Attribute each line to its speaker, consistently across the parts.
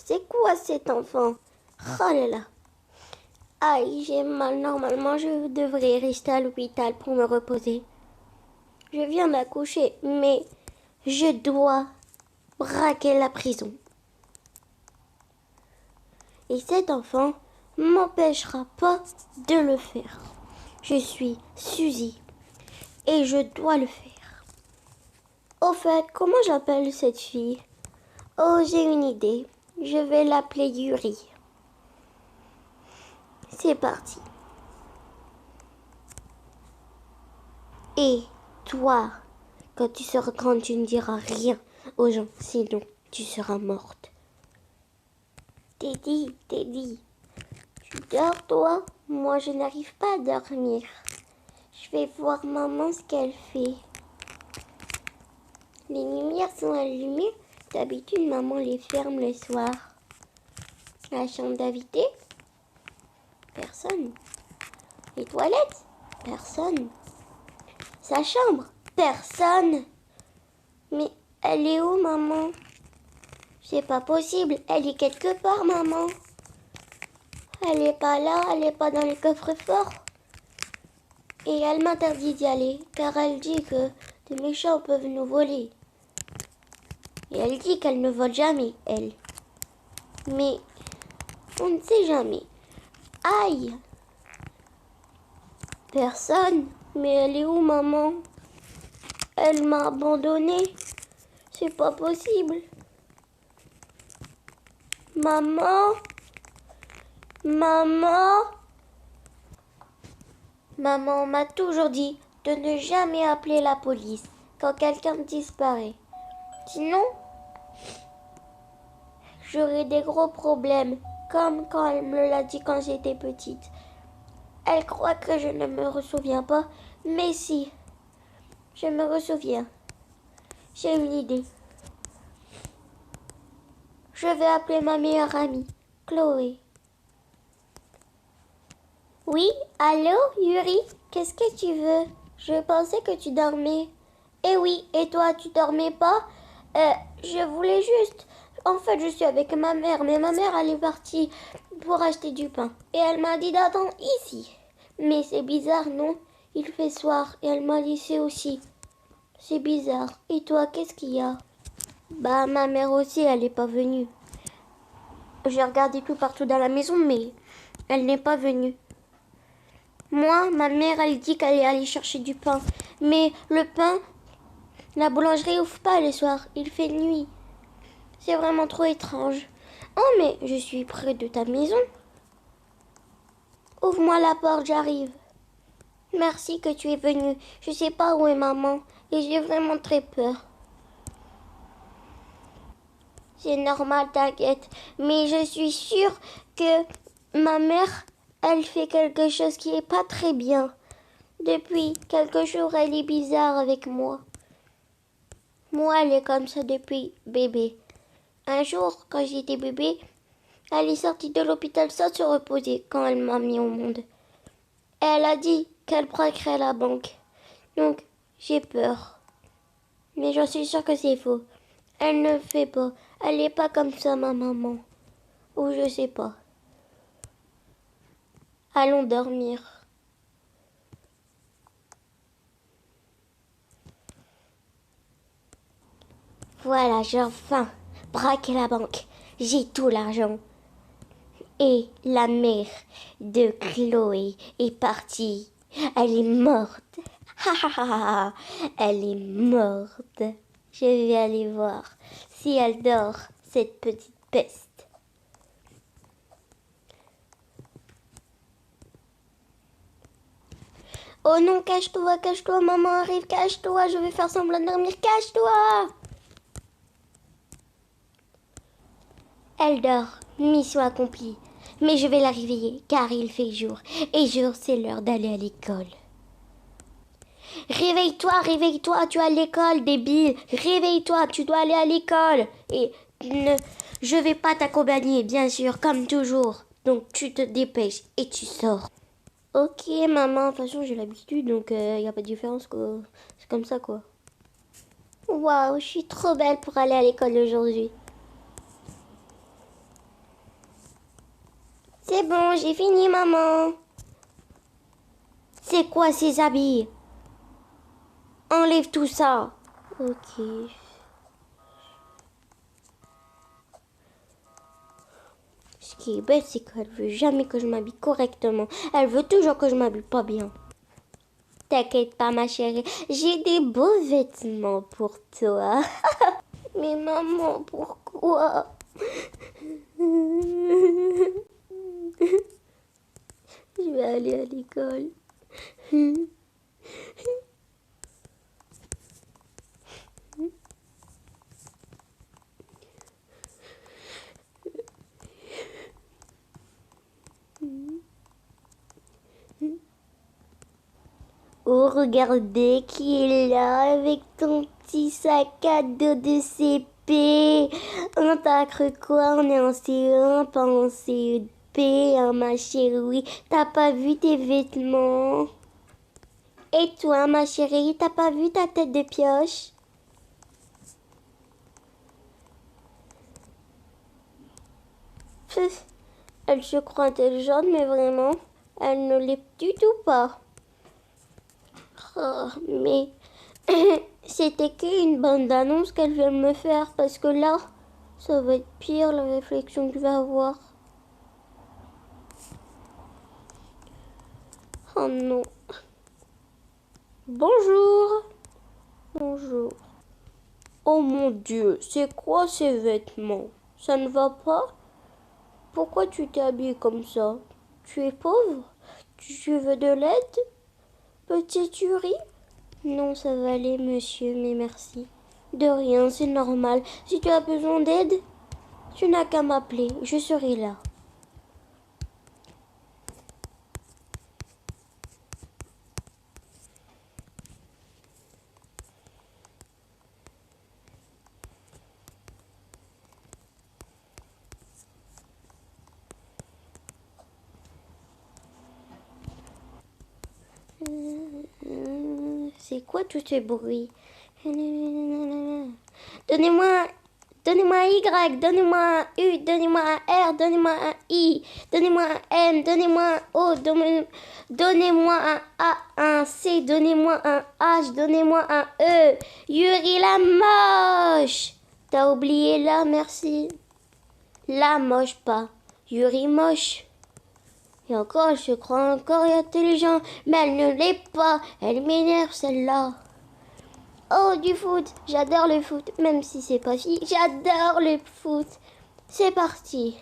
Speaker 1: C'est quoi cet enfant? Oh là là. Aïe, j'ai mal. Normalement, je devrais rester à l'hôpital pour me reposer. Je viens d'accoucher, mais je dois braquer la prison. Et cet enfant m'empêchera pas de le faire. Je suis Suzy et je dois le faire. Au fait, comment j'appelle cette fille? Oh, j'ai une idée. Je vais l'appeler Yuri. C'est parti. Et toi, quand tu seras grande, tu ne diras rien aux gens, sinon tu seras morte. Teddy, tu dors toi? Moi, je n'arrive pas à dormir. Je vais voir maman ce qu'elle fait. Les lumières sont allumées. D'habitude, maman les ferme le soir. La chambre d'invité? Personne. Les toilettes? Personne. Sa chambre? Personne. Mais elle est où, maman? C'est pas possible. Elle est quelque part, maman. Elle est pas là. Elle est pas dans le coffre-fort. Et elle m'interdit d'y aller, car elle dit que des méchants peuvent nous voler. Et elle dit qu'elle ne vole jamais, elle. Mais on ne sait jamais. Aïe! Personne. Mais elle est où, maman? Elle m'a abandonnée. C'est pas possible. Maman? Maman? Maman m'a toujours dit de ne jamais appeler la police quand quelqu'un disparaît. Sinon, j'aurai des gros problèmes, comme quand elle me l'a dit quand j'étais petite. Elle croit que je ne me ressouviens pas, mais si, je me ressouviens. J'ai une idée. Je vais appeler ma meilleure amie, Chloé. Oui, allô, Yuri? Qu'est-ce que tu veux? Je pensais que tu dormais. Eh oui, et toi, tu dormais pas? Je voulais juste... En fait, je suis avec ma mère, mais ma mère, elle est partie pour acheter du pain. Et elle m'a dit d'attendre ici. Mais c'est bizarre, non? Il fait soir, et elle m'a dit c'est aussi. C'est bizarre. Et toi, qu'est-ce qu'il y a? Bah, ma mère aussi, elle n'est pas venue. J'ai regardé tout partout dans la maison, mais elle n'est pas venue. Moi, ma mère, elle dit qu'elle est allée chercher du pain. Mais le pain, la boulangerie ouvre pas le soir. Il fait nuit. C'est vraiment trop étrange. Oh, mais je suis près de ta maison. Ouvre-moi la porte, j'arrive. Merci que tu es venue. Je sais pas où est maman et j'ai vraiment très peur. C'est normal, t'inquiète. Mais je suis sûre que ma mère, elle fait quelque chose qui est pas très bien. Depuis quelques jours, elle est bizarre avec moi. Moi, elle est comme ça depuis bébé. Un jour, quand j'étais bébé, elle est sortie de l'hôpital sans se reposer quand elle m'a mis au monde. Et elle a dit qu'elle braquerait la banque. Donc, j'ai peur. Mais j'en suis sûre que c'est faux. Elle ne fait pas. Elle n'est pas comme ça, ma maman. Ou je sais pas. Allons dormir. Voilà, j'ai enfin braqué la banque. J'ai tout l'argent. Et la mère de Chloé est partie. Elle est morte. Elle est morte. Je vais aller voir si elle dort, cette petite peste. Oh non, cache-toi, maman arrive, cache-toi, je vais faire semblant de dormir, cache-toi! Elle dort, mission accomplie. Mais je vais la réveiller, car il fait jour. Et jour, c'est l'heure d'aller à l'école. Réveille-toi, tu es à l'école, débile. Réveille-toi, tu dois aller à l'école. Et je vais pas t'accompagner, bien sûr, comme toujours. Donc tu te dépêches et tu sors. Ok, maman, de toute façon, j'ai l'habitude, donc il n'y a pas de différence, quoi. C'est comme ça, quoi. Waouh, je suis trop belle pour aller à l'école aujourd'hui. C'est bon, j'ai fini, maman. C'est quoi ces habits? Enlève tout ça. Ok. Ce qui est bête, c'est qu'elle veut jamais que je m'habille correctement. Elle veut toujours que je m'habille pas bien. T'inquiète pas, ma chérie. J'ai des beaux vêtements pour toi. Mais maman, pourquoi? Je vais aller à l'école. Oh, regardez qui est là avec ton petit sac à dos de CP. On t'a cru quoi? On est en CE1, pas en CEP, hein, ma chérie. T'as pas vu tes vêtements? Et toi, ma chérie, t'as pas vu ta tête de pioche? Pff, elle se croit intelligente, mais vraiment, elle ne l'est du tout pas. Oh, mais c'était qu'une bande-annonce qu'elle vient de me faire, parce que là, ça va être pire la réflexion que je vais avoir. Oh non. Bonjour. Bonjour. Oh mon Dieu, c'est quoi ces vêtements? Ça ne va pas? Pourquoi tu t'es habillée comme ça? Tu es pauvre? Tu veux de l'aide? Petite Yuri? Non, ça va aller, monsieur, mais merci. De rien, c'est normal. Si tu as besoin d'aide, tu n'as qu'à m'appeler, je serai là. C'est quoi tous ces bruits? Donnez-moi, donnez-moi un Y, donnez-moi un U, donnez-moi un R, donnez-moi un I, donnez-moi un M, donnez-moi un O, donnez-moi un A, un C, donnez-moi un H, donnez-moi un E. Yuri la moche. T'as oublié là, merci. La moche pas. Yuri moche. Et encore, elle se croit encore intelligente, mais elle ne l'est pas. Elle m'énerve celle-là. Oh, du foot. J'adore le foot, même si c'est pas fille. J'adore le foot. C'est parti.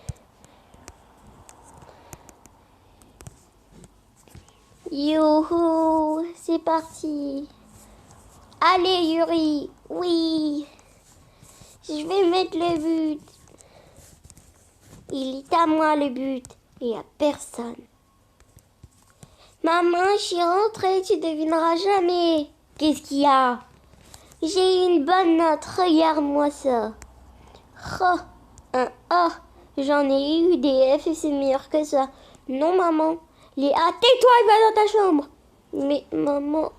Speaker 1: Youhou, c'est parti. Allez, Yuri. Oui. Je vais mettre le but. Il est à moi le but. Et à personne. Maman, je suis rentrée, tu devineras jamais. Qu'est-ce qu'il y a? J'ai eu une bonne note, regarde-moi ça. Oh, un A. J'en ai eu des F et c'est meilleur que ça. Non, maman. Les A, tais-toi et va dans ta chambre. Mais maman,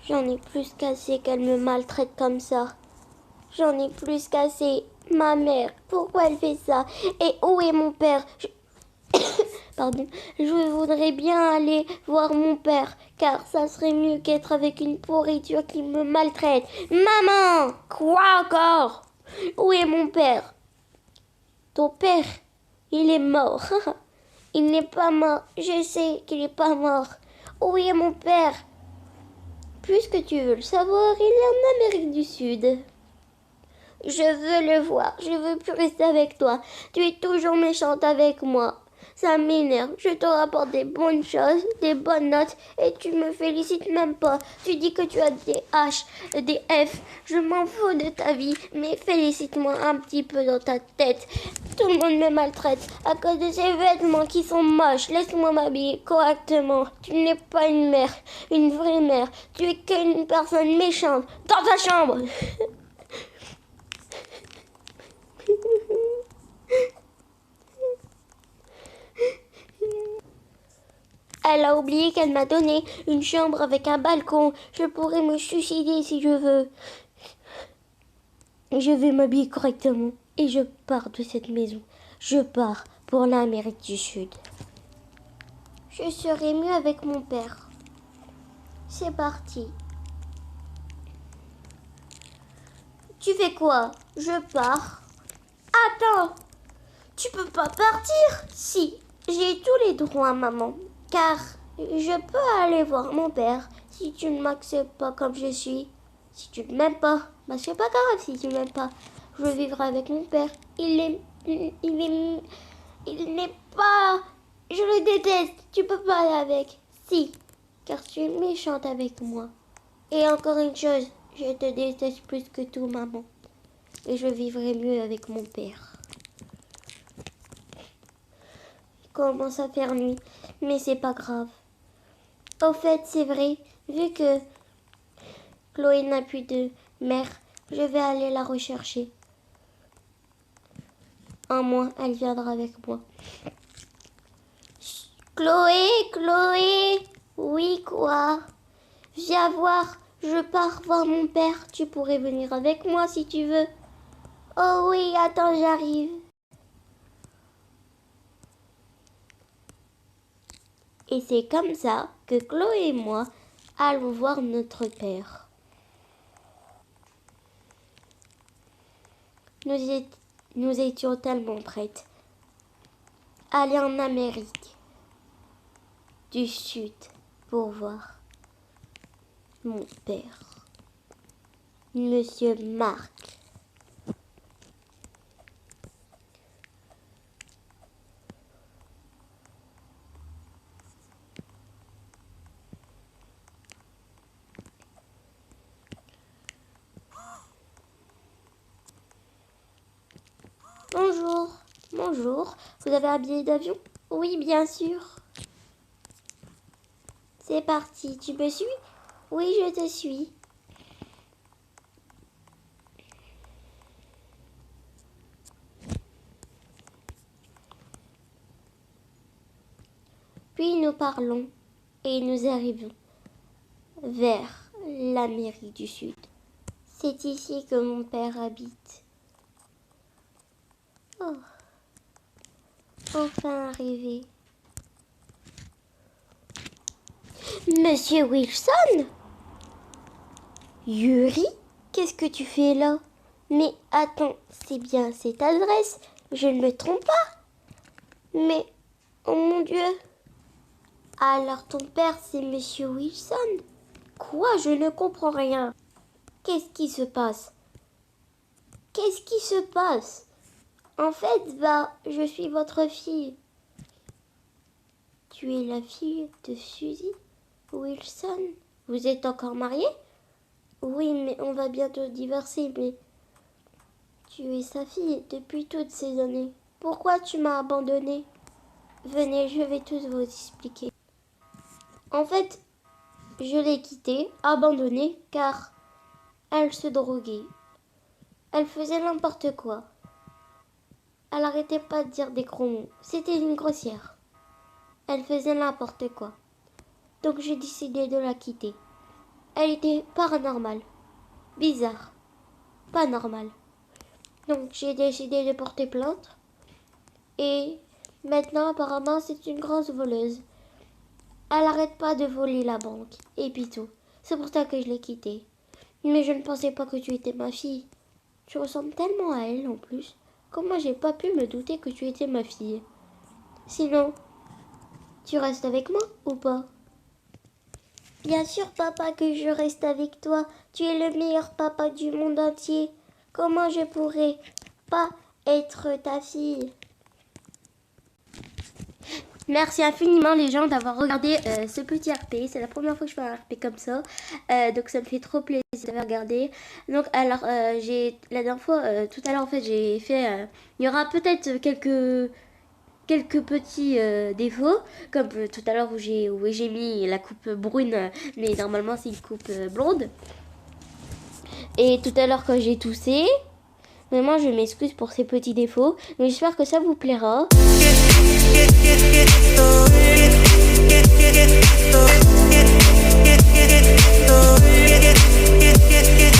Speaker 1: j'en ai plus qu'assez qu'elle me maltraite comme ça. J'en ai plus qu'assez. Ma mère, pourquoi elle fait ça? Et où est mon père? Pardon, je voudrais bien aller voir mon père, car ça serait mieux qu'être avec une pourriture qui me maltraite. Maman! Quoi encore? Où est mon père? Ton père, il est mort. Il n'est pas mort. Je sais qu'il n'est pas mort. Où est mon père? Puisque tu veux le savoir, il est en Amérique du Sud. Je veux le voir. Je veux plus rester avec toi. Tu es toujours méchante avec moi. Ça m'énerve. Je te rapporte des bonnes choses, des bonnes notes, et tu me félicites même pas. Tu dis que tu as des H, des F. Je m'en fous de ta vie, mais félicite-moi un petit peu dans ta tête. Tout le monde me maltraite à cause de ces vêtements qui sont moches. Laisse-moi m'habiller correctement. Tu n'es pas une mère, une vraie mère. Tu es qu'une personne méchante. Dans ta chambre. Elle a oublié qu'elle m'a donné une chambre avec un balcon. Je pourrais me suicider si je veux. Je vais m'habiller correctement et je pars de cette maison. Je pars pour l'Amérique du Sud. Je serai mieux avec mon père. C'est parti. Tu fais quoi? Je pars. Attends, tu peux pas partir? Si, j'ai tous les droits, maman. Car je peux aller voir mon père si tu ne m'acceptes pas comme je suis. Si tu ne m'aimes pas, bah c'est pas grave si tu ne m'aimes pas. Je vivrai avec mon père. Il n'est pas... Je le déteste. Tu peux pas aller avec. Si, car tu es méchante avec moi. Et encore une chose, je te déteste plus que tout, maman. Et je vivrai mieux avec mon père. Il commence à faire nuit, mais c'est pas grave. Au fait, c'est vrai, vu que Chloé n'a plus de mère, je vais aller la rechercher. Un mois, elle viendra avec moi. Chloé, Chloé, oui quoi? Viens voir, je pars voir mon père. Tu pourrais venir avec moi si tu veux. Oh oui, attends, j'arrive. Et c'est comme ça que Chloé et moi allons voir notre père. Nous étions tellement prêtes à aller en Amérique du Sud pour voir mon père, Monsieur Marc. Bonjour, bonjour. Vous avez un billet d'avion? Oui, bien sûr. C'est parti. Tu me suis? Oui, je te suis. Puis nous parlons et nous arrivons vers l'Amérique du Sud. C'est ici que mon père habite. Oh, enfin arrivé. Monsieur Wilson? Yuri? Qu'est-ce que tu fais là? Mais attends, c'est bien cette adresse, je ne me trompe pas. Mais, oh mon Dieu. Alors ton père c'est Monsieur Wilson? Quoi? Je ne comprends rien. Qu'est-ce qui se passe? Qu'est-ce qui se passe? En fait, je suis votre fille. Tu es la fille de Suzy Wilson? Vous êtes encore mariée? Oui, mais on va bientôt divorcer, mais tu es sa fille depuis toutes ces années. Pourquoi tu m'as abandonnée? Venez, je vais tout vous expliquer. En fait, je l'ai quittée, abandonnée, car elle se droguait. Elle faisait n'importe quoi. Elle n'arrêtait pas de dire des gros mots. C'était une grossière. Elle faisait n'importe quoi. Donc j'ai décidé de la quitter. Elle était paranormale. Bizarre. Pas normale. Donc j'ai décidé de porter plainte. Et maintenant apparemment c'est une grosse voleuse. Elle n'arrête pas de voler la banque. Et puis tout. C'est pour ça que je l'ai quittée. Mais je ne pensais pas que tu étais ma fille. Tu ressembles tellement à elle en plus. Comment j'ai pas pu me douter que tu étais ma fille? Sinon, tu restes avec moi ou pas? Bien sûr, papa, que je reste avec toi. Tu es le meilleur papa du monde entier. Comment je pourrais pas être ta fille? Merci infiniment les gens d'avoir regardé ce petit RP. C'est la première fois que je fais un RP comme ça. Donc ça me fait trop plaisir de regarder. Donc alors j'ai la dernière fois, tout à l'heure en fait j'ai fait... il y aura peut-être quelques petits défauts. Comme tout à l'heure où j'ai mis la coupe brune. Mais normalement c'est une coupe blonde. Et tout à l'heure quand j'ai toussé... Vraiment, je m'excuse pour ces petits défauts, mais j'espère que ça vous plaira.
Speaker 2: get, get, get, get, get, get, get, get,